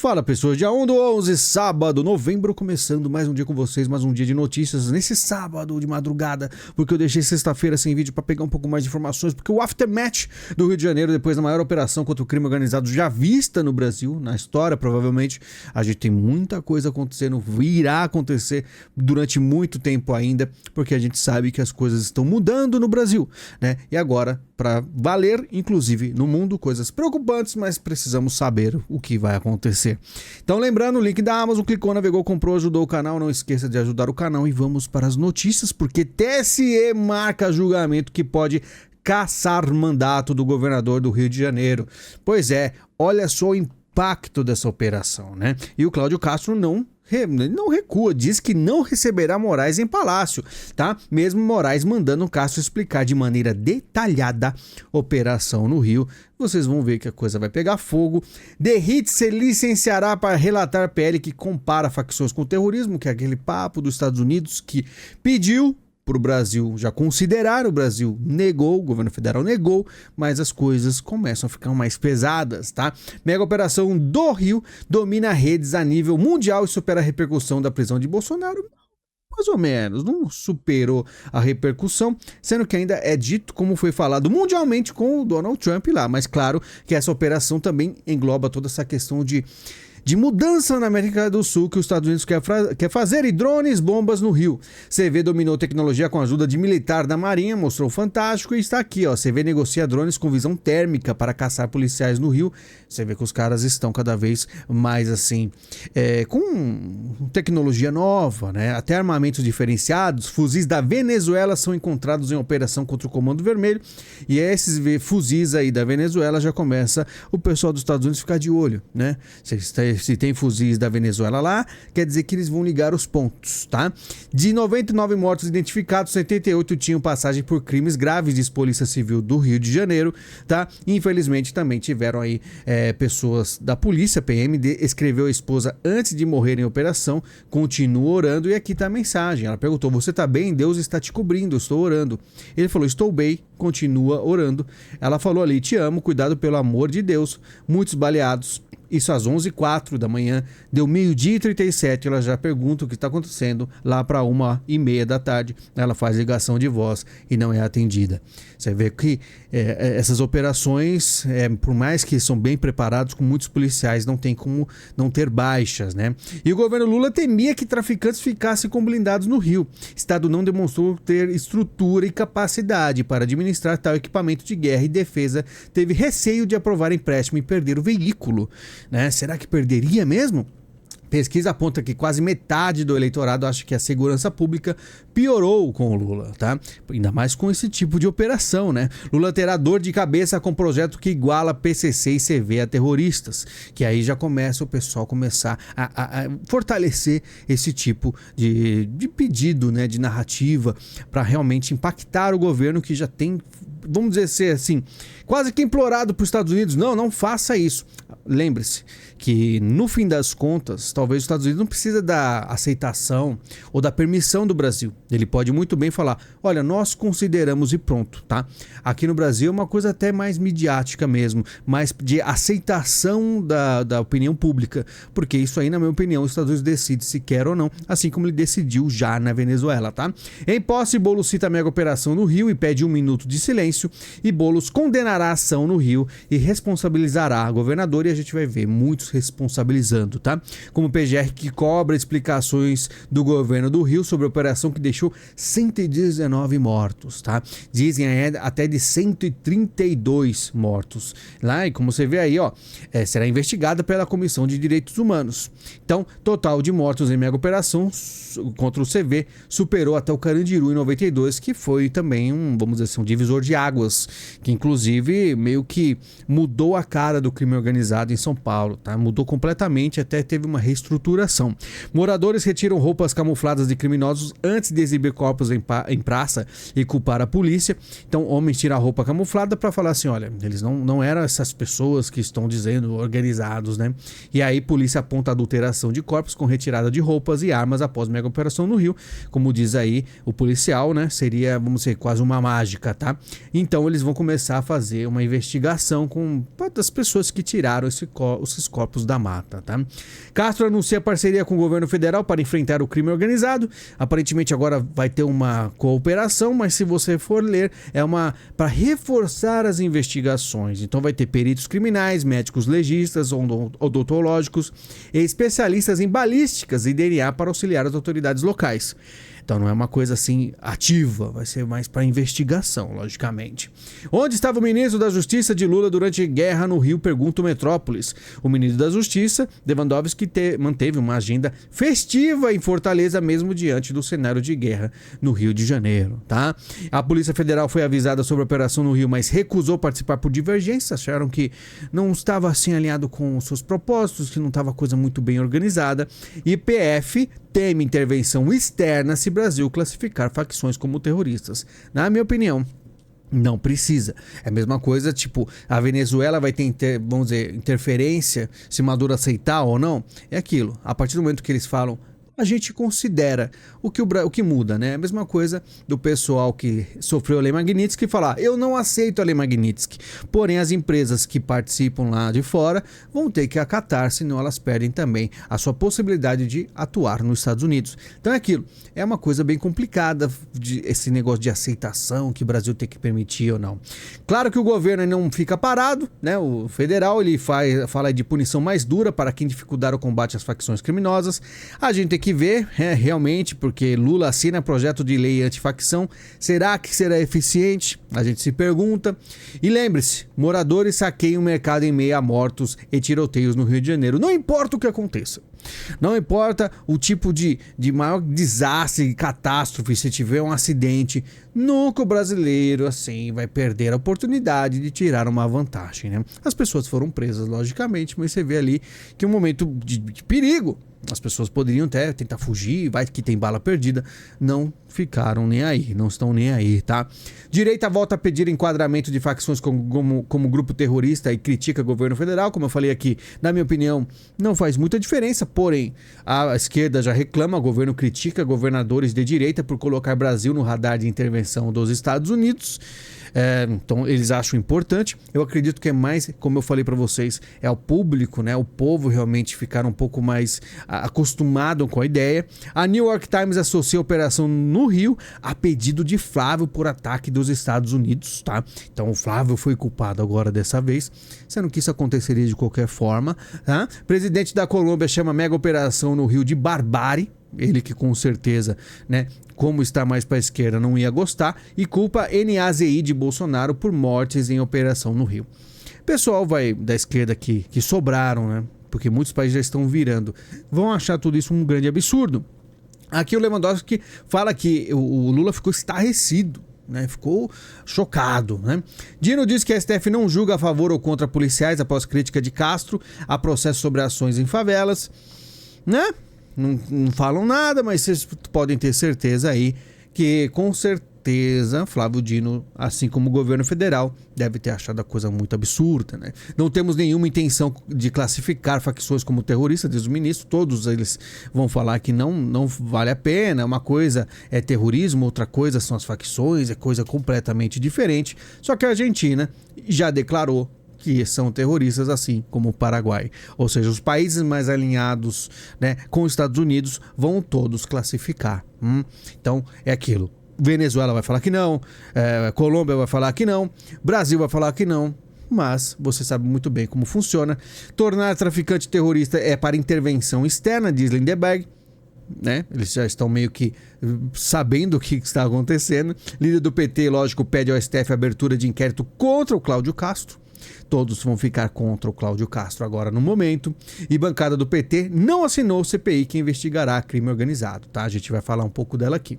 Fala pessoas, dia 1 do 11, sábado, novembro, começando mais um dia com vocês, mais um dia de notícias nesse sábado de madrugada, porque eu deixei sexta-feira sem vídeo pra pegar um pouco mais de informações, porque o aftermath do Rio de Janeiro, depois da maior operação contra o crime organizado já vista no Brasil, na história provavelmente, a gente tem muita coisa acontecendo, irá acontecer durante muito tempo ainda, porque a gente sabe que as coisas estão mudando no Brasil, né? E agora, para valer, inclusive no mundo, coisas preocupantes, mas precisamos saber o que vai acontecer. Então lembrando, o link da Amazon, clicou, navegou, comprou, ajudou o canal, não esqueça de ajudar o canal e vamos para as notícias, porque TSE marca julgamento que pode cassar mandato do governador do Rio de Janeiro. Pois é, olha só o impacto dessa operação, né? E o Cláudio Castro não recua, diz que não receberá Moraes em palácio, tá? Mesmo Moraes mandando o Castro explicar de maneira detalhada a operação no Rio. Vocês vão ver que a coisa vai pegar fogo. Derrite se licenciará para relatar PL que compara facções com terrorismo, que é aquele papo dos Estados Unidos que pediu para o Brasil já considerar, o Brasil negou, o governo federal negou, mas as coisas começam a ficar mais pesadas, tá? Mega operação do Rio domina redes a nível mundial e supera a repercussão da prisão de Bolsonaro. Mais ou menos, não superou a repercussão, sendo que ainda é dito, como foi falado mundialmente com o Donald Trump lá, mas claro que essa operação também engloba toda essa questão de mudança na América do Sul que os Estados Unidos quer fazer, e drones, bombas no Rio. CV dominou tecnologia com a ajuda de militar da Marinha, mostrou fantástico e está aqui, ó. CV negocia drones com visão térmica para caçar policiais no Rio. Você vê que os caras estão cada vez mais assim, com tecnologia nova, né? Até armamentos diferenciados. Fuzis da Venezuela são encontrados em operação contra o Comando Vermelho, e esses fuzis aí da Venezuela já começa o pessoal dos Estados Unidos ficar de olho, né? Se tem fuzis da Venezuela lá, quer dizer que eles vão ligar os pontos, tá? De 99 mortos identificados, 78 tinham passagem por crimes graves, diz Polícia Civil do Rio de Janeiro, tá? Infelizmente também tiveram aí pessoas da polícia, PMD, escreveu a esposa antes de morrer em operação, continua orando, e aqui tá a mensagem, ela perguntou, você tá bem? Deus está te cobrindo, eu estou orando. Ele falou, estou bem, continua orando. Ela falou ali, te amo, cuidado pelo amor de Deus, muitos baleados. Isso às 11h04 da manhã, deu 12h37, ela já pergunta o que está acontecendo, lá para 1h30 da tarde, ela faz ligação de voz e não é atendida. Você vê que essas operações, por mais que são bem preparados, com muitos policiais, não tem como não ter baixas, né? E o governo Lula temia que traficantes ficassem com blindados no Rio. Estado não demonstrou ter estrutura e capacidade para administrar tal equipamento de guerra e defesa, teve receio de aprovar empréstimo e perder o veículo, né? Será que perderia mesmo? Pesquisa aponta que quase metade do eleitorado acha que a segurança pública piorou com o Lula, tá? Ainda mais com esse tipo de operação, né? Lula terá dor de cabeça com um projeto que iguala PCC e CV a terroristas, que aí já começa o pessoal começar a fortalecer esse tipo de pedido, né? De narrativa para realmente impactar o governo que já tem, vamos dizer assim, quase que implorado para os Estados Unidos, não faça isso. Lembre-se que no fim das contas, talvez os Estados Unidos não precisa da aceitação ou da permissão do Brasil. Ele pode muito bem falar, olha, nós consideramos e pronto, tá? Aqui no Brasil é uma coisa até mais midiática mesmo, mais de aceitação da opinião pública, porque isso aí, na minha opinião, os Estados Unidos decide se quer ou não, assim como ele decidiu já na Venezuela, tá? Em posse, Boulos cita a mega operação no Rio e pede 1 minuto de silêncio, e Boulos condenará a ação no Rio e responsabilizará a governadora, e a gente vai ver muitos responsabilizando, tá? Como o PGR que cobra explicações do governo do Rio sobre a operação que deixou 119 mortos, tá? Dizem até de 132 mortos. Lá, e como você vê aí, ó, será investigada pela Comissão de Direitos Humanos. Então, total de mortos em mega operação contra o CV superou até o Carandiru em 92, que foi também vamos dizer assim, um divisor de águas, que inclusive meio que mudou a cara do crime organizado em São Paulo, tá? Mudou completamente, até teve uma reestruturação. Moradores retiram roupas camufladas de criminosos antes de exibir corpos em praça e culpar a polícia. Então, homens tiram a roupa camuflada para falar assim, olha, eles não eram essas pessoas que estão dizendo organizados, né? E aí, polícia aponta a adulteração de corpos com retirada de roupas e armas após mega operação no Rio. Como diz aí o policial, né? Seria, vamos dizer, quase uma mágica, tá? Então, eles vão começar a fazer uma investigação com das pessoas que tiraram esses corpos da mata, tá? Castro anuncia parceria com o governo federal para enfrentar o crime organizado. Aparentemente agora vai ter uma cooperação, mas se você for ler, é uma para reforçar as investigações. Então vai ter peritos criminais, médicos legistas, odontológicos e especialistas em balísticas e DNA para auxiliar as autoridades locais. Então não é uma coisa assim ativa, vai ser mais para investigação, logicamente. Onde estava o ministro da Justiça de Lula durante guerra no Rio? Pergunta o Metrópolis. O ministro da Justiça, Lewandowski, manteve uma agenda festiva em Fortaleza, mesmo diante do cenário de guerra no Rio de Janeiro, tá? A Polícia Federal foi avisada sobre a operação no Rio, mas recusou participar por divergência. Acharam que não estava assim alinhado com os seus propósitos, que não estava coisa muito bem organizada. E PF teme intervenção externa se Brasil classificar facções como terroristas. Na minha opinião, não precisa. É a mesma coisa, tipo, a Venezuela vai ter, vamos dizer, interferência se Maduro aceitar ou não. É aquilo. A partir do momento que eles falam, a gente considera o que muda, né? A mesma coisa do pessoal que sofreu a Lei Magnitsky falar, eu não aceito a Lei Magnitsky. Porém, as empresas que participam lá de fora vão ter que acatar, senão elas perdem também a sua possibilidade de atuar nos Estados Unidos. Então é aquilo, é uma coisa bem complicada esse negócio de aceitação que o Brasil tem que permitir ou não. Claro que o governo não fica parado, né? O federal ele fala de punição mais dura para quem dificultar o combate às facções criminosas. A gente tem que ver, realmente, porque Lula assina projeto de lei antifacção. Será que será eficiente? A gente se pergunta. E lembre-se, moradores saqueiam o mercado em meio a mortos e tiroteios no Rio de Janeiro. Não importa o que aconteça. Não importa o tipo de maior desastre, catástrofe, se tiver um acidente, nunca o brasileiro assim vai perder a oportunidade de tirar uma vantagem, né? As pessoas foram presas, logicamente, mas você vê ali que é um momento de perigo. As pessoas poderiam até tentar fugir, vai que tem bala perdida. Não ficaram nem aí, não estão nem aí, tá? Direita volta a pedir enquadramento de facções como grupo terrorista e critica o governo federal. Como eu falei aqui, na minha opinião, não faz muita diferença. Porém, a esquerda já reclama, o governo critica governadores de direita por colocar Brasil no radar de intervenção dos Estados Unidos. Então eles acham importante. Eu acredito que é mais, como eu falei para vocês, é o público, né? O povo realmente ficar um pouco mais acostumado com a ideia. A New York Times associa a operação no Rio a pedido de Flávio por ataque dos Estados Unidos, tá? Então o Flávio foi culpado agora dessa vez, sendo que isso aconteceria de qualquer forma, tá? Presidente da Colômbia chama a mega operação no Rio de barbárie. Ele que com certeza, né, como está mais para a esquerda, não ia gostar, e culpa NAZI de Bolsonaro por mortes em operação no Rio. Pessoal da esquerda que sobraram, né, porque muitos países já estão virando, vão achar tudo isso um grande absurdo. Aqui o Lewandowski fala que o Lula ficou estarrecido, né, ficou chocado, né? Dino diz que a STF não julga a favor ou contra policiais após crítica de Castro a processo sobre ações em favelas, né? Não falam nada, mas vocês podem ter certeza aí que, com certeza, Flávio Dino, assim como o governo federal, deve ter achado a coisa muito absurda, né? Não temos nenhuma intenção de classificar facções como terroristas, diz o ministro. Todos eles vão falar que não vale a pena. Uma coisa é terrorismo, outra coisa são as facções, é coisa completamente diferente. Só que a Argentina já declarou que são terroristas, assim como o Paraguai. Ou seja, os países mais alinhados, né, com os Estados Unidos vão todos classificar. Então, é aquilo. Venezuela vai falar que não, Colômbia vai falar que não, Brasil vai falar que não, mas você sabe muito bem como funciona. Tornar traficante terrorista é para intervenção externa, diz Lindeberg. Né? Eles já estão meio que sabendo o que está acontecendo. Líder do PT, lógico, pede ao STF a abertura de inquérito contra o Cláudio Castro. Todos vão ficar contra o Cláudio Castro agora no momento. E bancada do PT não assinou o CPI que investigará crime organizado, tá? A gente vai falar um pouco dela aqui.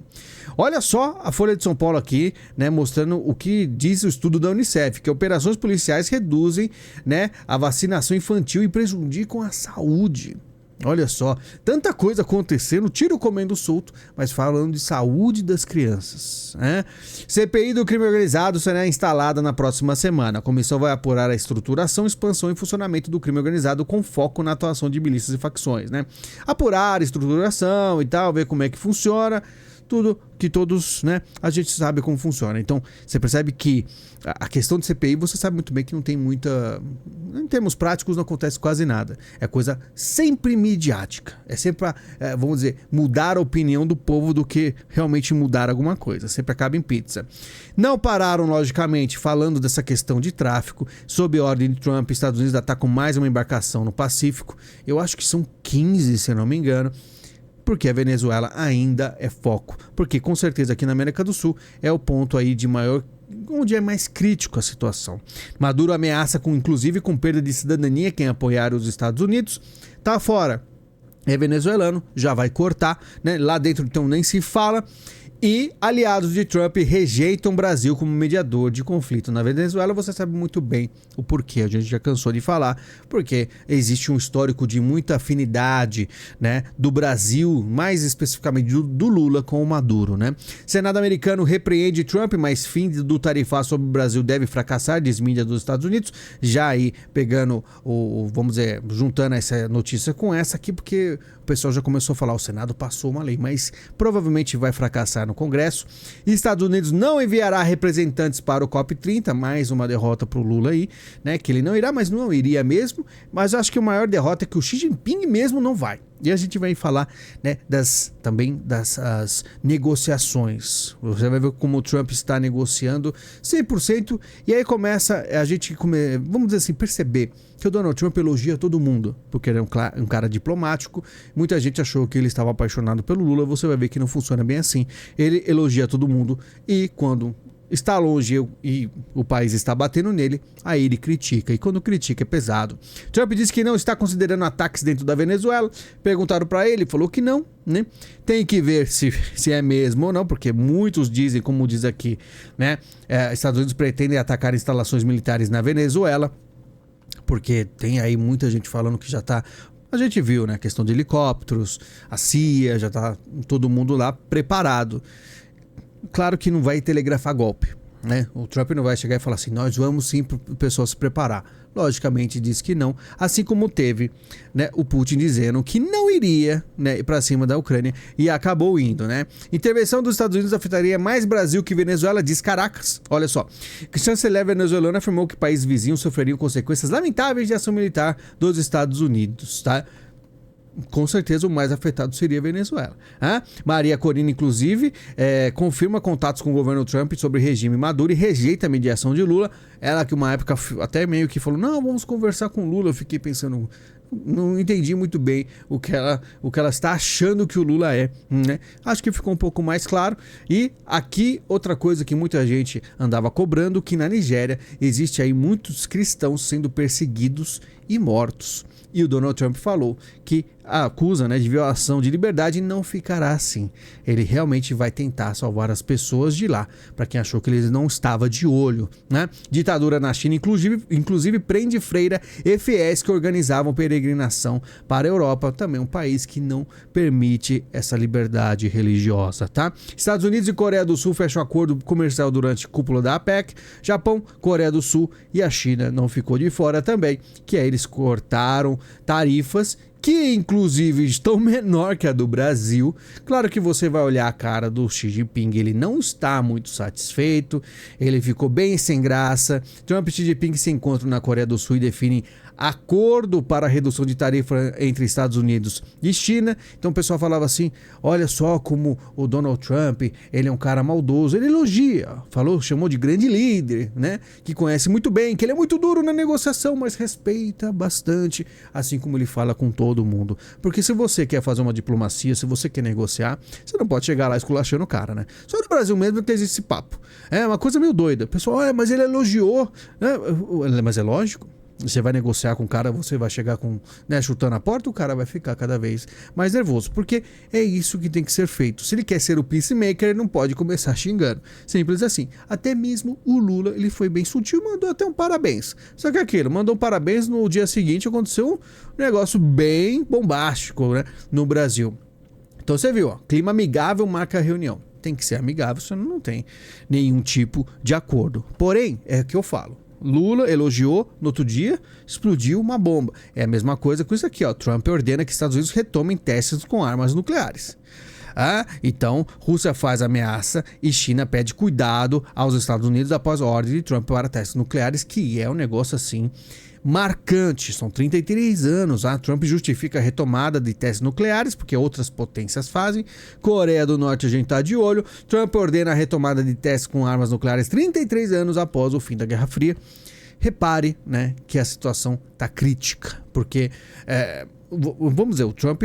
Olha só a Folha de São Paulo aqui, né, mostrando o que diz o estudo da Unicef, que operações policiais reduzem, né, a vacinação infantil e prejudicam a saúde. Olha só, tanta coisa acontecendo, tiro comendo solto, mas falando de saúde das crianças, né? CPI do crime organizado será instalada na próxima semana. A comissão vai apurar a estruturação, expansão e funcionamento do crime organizado com foco na atuação de milícias e facções, né? Apurar a estruturação e tal, ver como é que funciona. tudo que todos, né, a gente sabe como funciona. Então, você percebe que a questão de CPI, você sabe muito bem que não tem muita... Em termos práticos, não acontece quase nada. É coisa sempre midiática. É sempre pra, vamos dizer, mudar a opinião do povo do que realmente mudar alguma coisa. Sempre acaba em pizza. Não pararam, logicamente, falando dessa questão de tráfico. Sob ordem de Trump, Estados Unidos atacam mais uma embarcação no Pacífico. Eu acho que são 15, se eu não me engano. Porque a Venezuela ainda é foco. Porque com certeza aqui na América do Sul é o ponto aí de maior, onde é mais crítico a situação. Maduro ameaça inclusive com perda de cidadania quem apoiar os Estados Unidos. Tá fora. É venezuelano, já vai cortar, né? Lá dentro então nem se fala. E aliados de Trump rejeitam o Brasil como mediador de conflito na Venezuela. Você sabe muito bem o porquê, a gente já cansou de falar, porque existe um histórico de muita afinidade, né, do Brasil, mais especificamente do Lula com o Maduro, né? Senado americano repreende Trump, mas fim do tarifar sobre o Brasil deve fracassar, diz mídia dos Estados Unidos. Já aí pegando vamos dizer, juntando essa notícia com essa aqui, porque o pessoal já começou a falar, o Senado passou uma lei, mas provavelmente vai fracassar no Congresso. E Estados Unidos não enviará representantes para o COP30, mais uma derrota para o Lula aí, né? Que ele não irá, mas não iria mesmo. Mas eu acho que a maior derrota é que o Xi Jinping mesmo não vai. E a gente vai falar, né, também das negociações. Você vai ver como o Trump está negociando 100%. E aí começa a gente, vamos dizer assim, perceber que o Donald Trump elogia todo mundo, porque ele é um cara diplomático. Muita gente achou que ele estava apaixonado pelo Lula. Você vai ver que não funciona bem assim. Ele elogia todo mundo e quando está longe e o país está batendo nele, aí ele critica. E quando critica é pesado. Trump disse que não está considerando ataques dentro da Venezuela. Perguntaram para ele, falou que não, né? Tem que ver se é mesmo ou não, porque muitos dizem, como diz aqui, né? Estados Unidos pretendem atacar instalações militares na Venezuela, porque tem aí muita gente falando que já está... A gente viu, né? A questão de helicópteros, a CIA, já está todo mundo lá preparado. Claro que não vai telegrafar golpe, né? O Trump não vai chegar e falar assim, nós vamos sim para o pessoal se preparar. Logicamente diz que não, assim como teve, né, o Putin dizendo que não iria, né, para cima da Ucrânia e acabou indo, né? Intervenção dos Estados Unidos afetaria mais Brasil que Venezuela, diz Caracas. Olha só, o chanceler venezuelano afirmou que países vizinhos sofreriam consequências lamentáveis de ação militar dos Estados Unidos, tá? Com certeza o mais afetado seria a Venezuela. Maria Corina, inclusive, confirma contatos com o governo Trump sobre regime Maduro e rejeita a mediação de Lula. Ela que uma época até meio que falou, não, vamos conversar com Lula. Eu fiquei pensando, não entendi muito bem o que ela está achando que o Lula é, né? Acho que ficou um pouco mais claro. E aqui outra coisa que muita gente andava cobrando, que na Nigéria existe aí muitos cristãos sendo perseguidos e mortos. E o Donald Trump falou que a acusa, né, de violação de liberdade e não ficará assim. Ele realmente vai tentar salvar as pessoas de lá, para quem achou que ele não estava de olho, né? Ditadura na China, inclusive prende freira e fiéis que organizavam peregrinação para a Europa, também um país que não permite essa liberdade religiosa, tá? Estados Unidos e Coreia do Sul fecham acordo comercial durante a cúpula da APEC. Japão, Coreia do Sul e a China não ficou de fora também, que aí eles cortaram tarifas que inclusive estão menor que a do Brasil. Claro que você vai olhar a cara do Xi Jinping, ele não está muito satisfeito, ele ficou bem sem graça. Trump e Xi Jinping se encontram na Coreia do Sul e definem acordo para a redução de tarifa entre Estados Unidos e China. Então o pessoal falava assim, olha só como o Donald Trump, ele é um cara maldoso, ele elogia, chamou de grande líder, né, que conhece muito bem, que ele é muito duro na negociação, mas respeita bastante, assim como ele fala com todo mundo. Porque se você quer fazer uma diplomacia, se você quer negociar, você não pode chegar lá esculachando o cara, né? Só no Brasil mesmo que existe esse papo. É uma coisa meio doida. O pessoal, mas ele elogiou, né? Mas é lógico. Você vai negociar com o cara, você vai chegar com, né, chutando a porta, o cara vai ficar cada vez mais nervoso, porque é isso que tem que ser feito. Se ele quer ser o peacemaker, ele não pode começar xingando. Simples assim. Até mesmo o Lula, ele foi bem sutil, mandou até um parabéns. Só que aquilo, mandou um parabéns, no dia seguinte aconteceu um negócio bem bombástico, né, no Brasil. Então você viu, ó, clima amigável marca a reunião. Tem que ser amigável, senão não tem nenhum tipo de acordo. Porém, é o que eu falo. Lula elogiou, no outro dia explodiu uma bomba. É a mesma coisa com isso aqui, ó. Trump ordena que Estados Unidos retomem testes com armas nucleares. Então, Rússia faz ameaça e China pede cuidado aos Estados Unidos após a ordem de Trump para testes nucleares, que é um negócio assim marcante. São 33 anos. Trump justifica a retomada de testes nucleares porque outras potências fazem. Coreia do Norte a gente tá de olho. Trump ordena a retomada de testes com armas nucleares 33 anos após o fim da Guerra Fria. Repare, né, que a situação tá crítica, porque vamos dizer, o Trump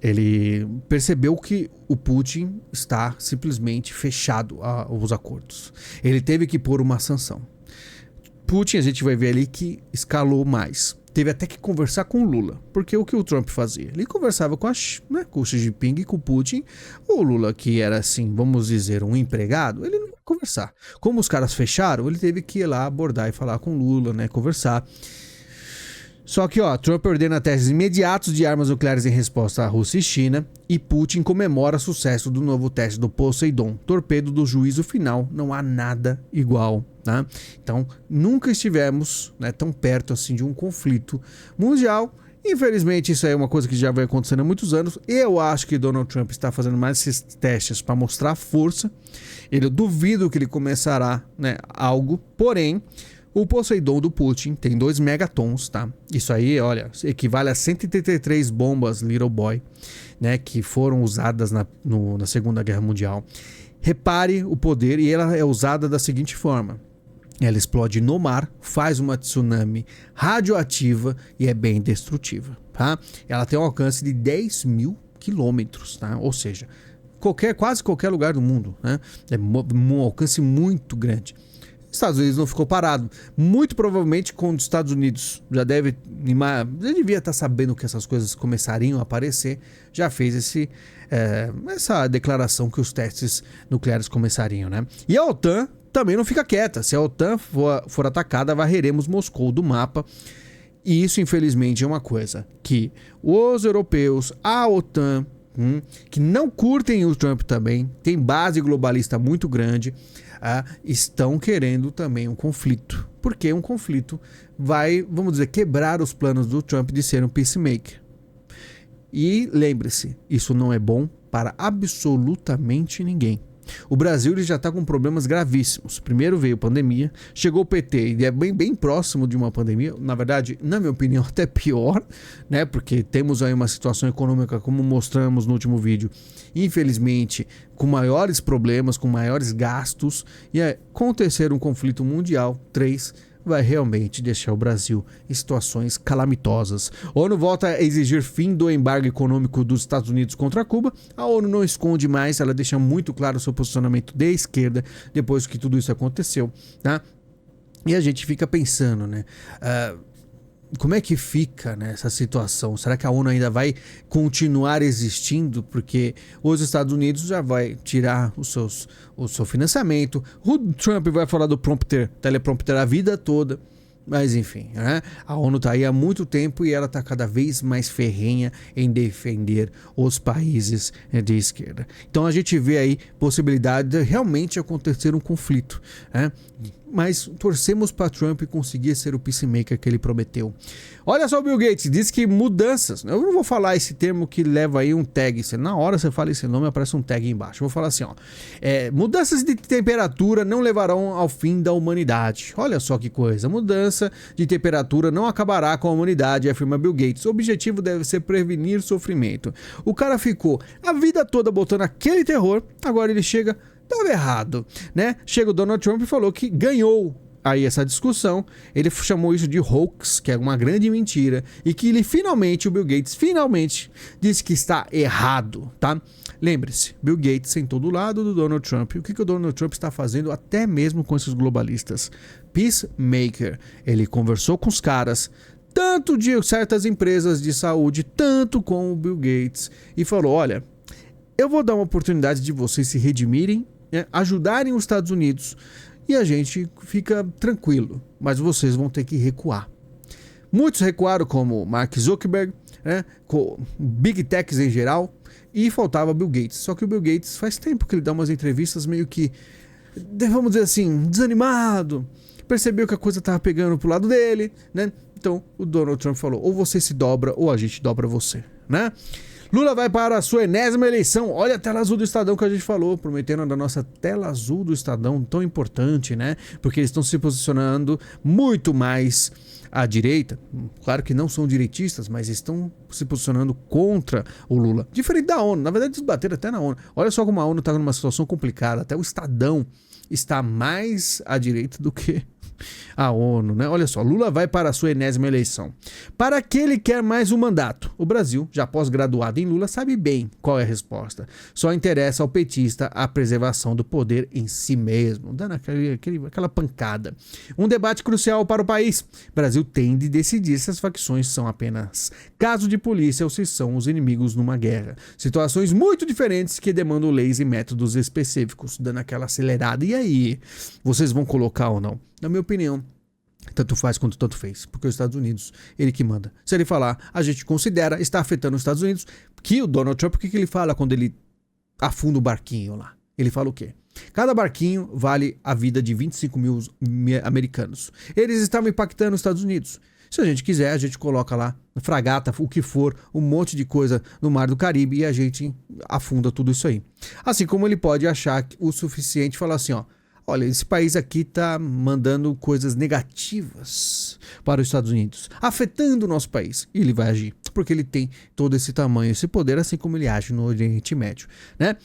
ele percebeu que o Putin está simplesmente fechado aos acordos. Ele teve que pôr uma sanção. Putin, a gente vai ver ali que escalou mais. Teve até que conversar com o Lula. Porque o que o Trump fazia? Ele conversava com o Xi Jinping e com o Putin. O Lula, que era assim, vamos dizer, um empregado, ele não ia conversar. Como os caras fecharam, ele teve que ir lá abordar e falar com o Lula, né? Conversar. Só que, Trump ordena testes imediatos de armas nucleares em resposta à Rússia e China, e Putin comemora o sucesso do novo teste do Poseidon, torpedo do juízo final. Não há nada igual, tá? Então, nunca estivemos, né, tão perto assim de um conflito mundial. Infelizmente, isso aí é uma coisa que já vai acontecendo há muitos anos. Eu acho que Donald Trump está fazendo mais esses testes para mostrar força. Eu duvido que ele começará, né, algo, porém... O Poseidon do Putin tem 2 megatons, tá? Isso aí, olha, equivale a 133 bombas Little Boy, né? Que foram usadas na Segunda Guerra Mundial. Repare o poder, e ela é usada da seguinte forma. Ela explode no mar, faz uma tsunami radioativa e é bem destrutiva, tá? Ela tem um alcance de 10 mil quilômetros, tá? Ou seja, quase qualquer lugar do mundo, né? É um alcance muito grande. Estados Unidos não ficou parado. Muito provavelmente, quando os Estados Unidos já devia estar sabendo que essas coisas começariam a aparecer, já fez essa declaração que os testes nucleares começariam, né? E a OTAN também não fica quieta. Se a OTAN for atacada, varreremos Moscou do mapa. E isso, infelizmente, é uma coisa que os europeus, a OTAN, que não curtem o Trump também, tem base globalista muito grande, estão querendo também um conflito. Porque um conflito vai, vamos dizer, quebrar os planos do Trump de ser um peacemaker. E lembre-se, isso não é bom para absolutamente ninguém. O Brasil ele já está com problemas gravíssimos. Primeiro veio a pandemia, chegou o PT e é bem próximo de uma pandemia. Na verdade, na minha opinião, até pior, né? Porque temos aí uma situação econômica, como mostramos no último vídeo, infelizmente, com maiores problemas, com maiores gastos. E acontecer um conflito mundial, 3, vai realmente deixar o Brasil em situações calamitosas. A ONU volta a exigir fim do embargo econômico dos Estados Unidos contra Cuba. A ONU não esconde mais, ela deixa muito claro o seu posicionamento de esquerda depois que tudo isso aconteceu, tá? E a gente fica pensando, né? Como é que fica, né, essa situação? Será que a ONU ainda vai continuar existindo? Porque os Estados Unidos já vai tirar o seu financiamento. O Trump vai falar do teleprompter a vida toda. Mas enfim, né? A ONU está aí há muito tempo e ela está cada vez mais ferrenha em defender os países de esquerda. Então a gente vê aí possibilidade de realmente acontecer um conflito, né? Mas torcemos para Trump conseguir ser o peacemaker que ele prometeu. Olha só, o Bill Gates diz que mudanças, eu não vou falar esse termo que leva aí um tag, na hora você fala esse nome aparece um tag embaixo, eu vou falar assim, mudanças de temperatura não levarão ao fim da humanidade. Olha só que coisa, mudança de temperatura não acabará com a humanidade, afirma Bill Gates. O objetivo deve ser prevenir sofrimento. O cara ficou a vida toda botando aquele terror, agora ele chega... Estava errado, né? Chega o Donald Trump e falou que ganhou aí essa discussão. Ele chamou isso de hoax, que é uma grande mentira, e que o Bill Gates finalmente disse que está errado, tá? Lembre-se, Bill Gates sentou do lado do Donald Trump. E o que o Donald Trump está fazendo até mesmo com esses globalistas? Peacemaker. Ele conversou com os caras, tanto de certas empresas de saúde, tanto com o Bill Gates, e falou, olha, eu vou dar uma oportunidade de vocês se redimirem, ajudarem os Estados Unidos e a gente fica tranquilo, mas vocês vão ter que recuar. Muitos recuaram, como Mark Zuckerberg, né, com Big Techs em geral, e faltava Bill Gates. Só que o Bill Gates faz tempo que ele dá umas entrevistas meio que, vamos dizer assim, desanimado, percebeu que a coisa estava pegando pro lado dele, né? Então o Donald Trump falou, ou você se dobra ou a gente dobra você, né? Lula vai para a sua enésima eleição. Olha a tela azul do Estadão que a gente falou, prometendo da nossa tela azul do Estadão, tão importante, né? Porque eles estão se posicionando muito mais à direita. Claro que não são direitistas, mas estão se posicionando contra o Lula. Diferente da ONU. Na verdade, eles bateram até na ONU. Olha só como a ONU está numa situação complicada. Até o Estadão está mais à direita do que a ONU, né? Olha só, Lula vai para a sua enésima eleição. Para que ele quer mais um mandato? O Brasil, já pós-graduado em Lula, sabe bem qual é a resposta. Só interessa ao petista a preservação do poder em si mesmo, dando aquela pancada. Um debate crucial para o país. O Brasil tem de decidir se as facções são apenas caso de polícia ou se são os inimigos numa guerra. Situações muito diferentes que demandam leis e métodos específicos, dando aquela acelerada. E aí, vocês vão colocar ou não? Na minha opinião, tanto faz quanto tanto fez, porque os Estados Unidos, ele que manda. Se ele falar, a gente considera, está afetando os Estados Unidos, que o Donald Trump, o que ele fala quando ele afunda o barquinho lá? Ele fala o quê? Cada barquinho vale a vida de 25 mil americanos. Eles estavam impactando os Estados Unidos. Se a gente quiser, a gente coloca lá, fragata, o que for, um monte de coisa no Mar do Caribe e a gente afunda tudo isso aí. Assim como ele pode achar o suficiente e falar assim, ó, olha, esse país aqui está mandando coisas negativas para os Estados Unidos, afetando o nosso país. E ele vai agir, porque ele tem todo esse tamanho, esse poder, assim como ele age no Oriente Médio, né?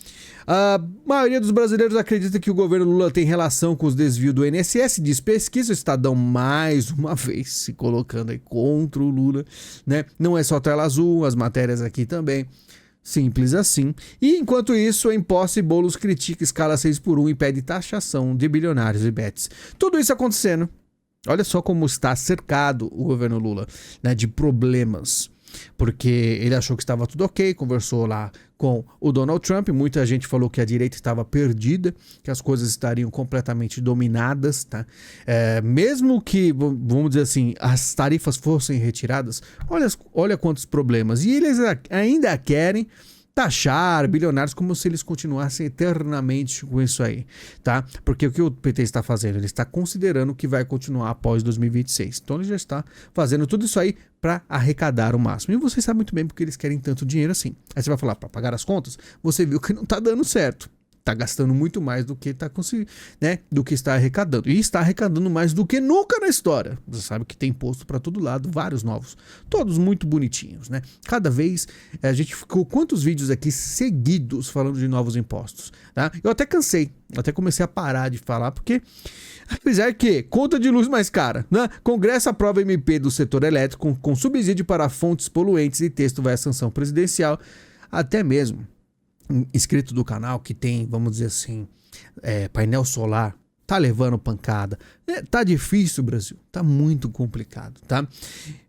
A maioria dos brasileiros acredita que o governo Lula tem relação com os desvios do INSS, diz pesquisa. O Estadão mais uma vez se colocando aí contra o Lula, né? Não é só tela azul, as matérias aqui também. Simples assim. E enquanto isso, em posse, Boulos critica escala 6x1 e pede taxação de bilionários e bets. Tudo isso acontecendo. Olha só como está cercado o governo Lula, né, de problemas. Porque ele achou que estava tudo ok, conversou lá com o Donald Trump. Muita gente falou que a direita estava perdida, que as coisas estariam completamente dominadas, tá? Mesmo que, vamos dizer assim, as tarifas fossem retiradas, olha quantos problemas. E eles ainda querem taxar bilionários como se eles continuassem eternamente com isso aí, tá? Porque o que o PT está fazendo? Ele está considerando que vai continuar após 2026. Então ele já está fazendo tudo isso aí para arrecadar o máximo. E você sabe muito bem porque eles querem tanto dinheiro assim. Aí você vai falar, para pagar as contas, você viu que não está dando certo. Está gastando muito mais do que está conseguindo, né? Do que está arrecadando. E está arrecadando mais do que nunca na história. Você sabe que tem imposto para todo lado, vários novos. Todos muito bonitinhos, né? Cada vez a gente ficou quantos vídeos aqui seguidos falando de novos impostos, tá? Eu até cansei, até comecei a parar de falar, porque apesar que conta de luz mais cara, né? Congresso aprova MP do setor elétrico com subsídio para fontes poluentes e texto vai à sanção presidencial. Até mesmo inscrito do canal que tem, vamos dizer assim, painel solar, tá levando pancada. Tá difícil, Brasil. Tá muito complicado, tá?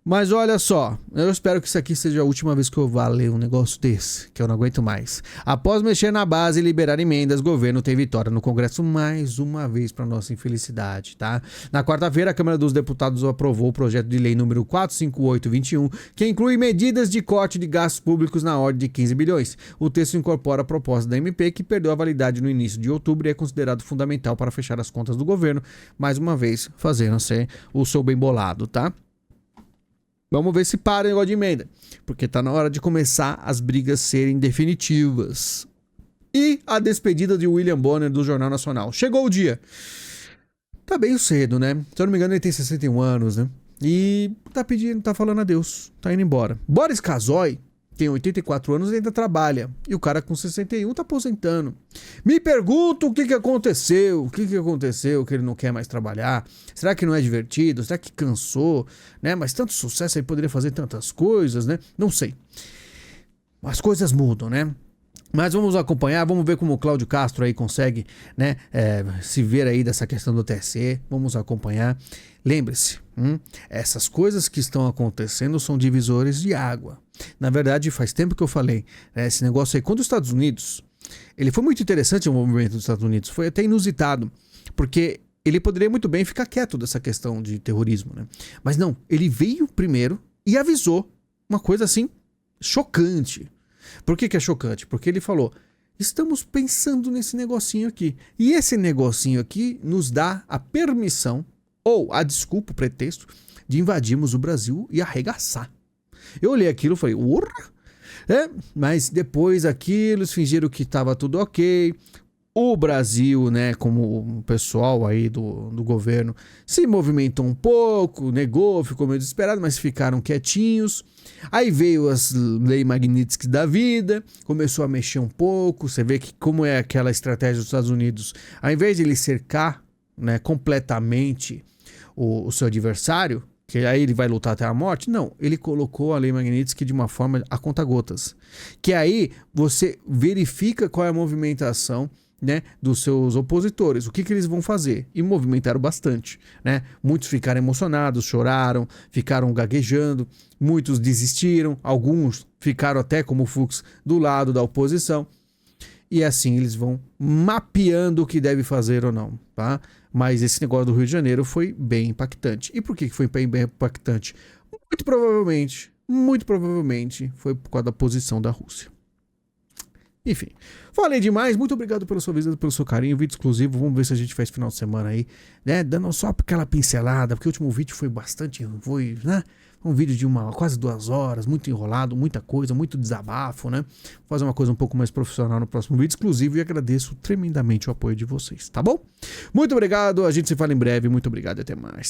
Mas olha só, eu espero que isso aqui seja a última vez que eu vá ler um negócio desse, que eu não aguento mais. Após mexer na base e liberar emendas, o governo tem vitória no Congresso mais uma vez para nossa infelicidade, tá? Na quarta-feira, a Câmara dos Deputados aprovou o projeto de lei número 45821, que inclui medidas de corte de gastos públicos na ordem de 15 bilhões. O texto incorpora a proposta da MP, que perdeu a validade no início de outubro e é considerado fundamental para fechar as contas do governo, mais uma vez fazendo-se o seu bem bolado, tá? Vamos ver se para o negócio de emenda, porque tá na hora de começar as brigas serem definitivas. E a despedida de William Bonner do Jornal Nacional. Chegou o dia. Tá bem cedo, né? Se eu não me engano, ele tem 61 anos, né? E tá pedindo, tá falando adeus, tá indo embora. Boris Casoy tem 84 anos e ainda trabalha. E o cara com 61 tá aposentando. Me pergunto o que aconteceu. O que aconteceu que ele não quer mais trabalhar? Será que não é divertido? Será que cansou? Né? Mas tanto sucesso, ele poderia fazer tantas coisas, né? Não sei. As coisas mudam, né? Mas vamos acompanhar, vamos ver como o Cláudio Castro aí consegue, né, se ver aí dessa questão do TSE. Vamos acompanhar. Lembre-se, essas coisas que estão acontecendo são divisores de água. Na verdade, faz tempo que eu falei, né, esse negócio aí, quando os Estados Unidos, ele foi muito interessante o movimento dos Estados Unidos, foi até inusitado, porque ele poderia muito bem ficar quieto dessa questão de terrorismo, né? Mas não, ele veio primeiro e avisou uma coisa assim, chocante. Por que é chocante? Porque ele falou, estamos pensando nesse negocinho aqui. E esse negocinho aqui nos dá a permissão, ou a desculpa, o pretexto, de invadirmos o Brasil e arregaçar. Eu olhei aquilo e falei, urra! Mas depois aquilo, eles fingiram que estava tudo ok. O Brasil, né, como o pessoal aí do governo, se movimentou um pouco, negou, ficou meio desesperado, mas ficaram quietinhos. Aí veio as leis Magnitsky da vida, começou a mexer um pouco. Você vê que como é aquela estratégia dos Estados Unidos, ao invés de ele cercar, né, completamente o seu adversário, que aí ele vai lutar até a morte, não, ele colocou a lei Magnitsky de uma forma a conta-gotas. Que aí você verifica qual é a movimentação, né, dos seus opositores, o que eles vão fazer, e movimentaram bastante, né? Muitos ficaram emocionados, choraram, ficaram gaguejando, muitos desistiram, alguns ficaram até como o Fux do lado da oposição, e assim eles vão mapeando o que deve fazer ou não, tá? Mas esse negócio do Rio de Janeiro foi bem impactante. E por que foi bem impactante? Muito provavelmente foi por causa da posição da Rússia. Enfim, falei demais, muito obrigado pela sua visita, pelo seu carinho, vídeo exclusivo, vamos ver se a gente faz final de semana aí, né, dando só aquela pincelada, porque o último vídeo foi bastante, né, um vídeo de quase 2 horas, muito enrolado, muita coisa, muito desabafo, né, vou fazer uma coisa um pouco mais profissional no próximo vídeo exclusivo e agradeço tremendamente o apoio de vocês, tá bom? Muito obrigado, a gente se fala em breve, muito obrigado e até mais.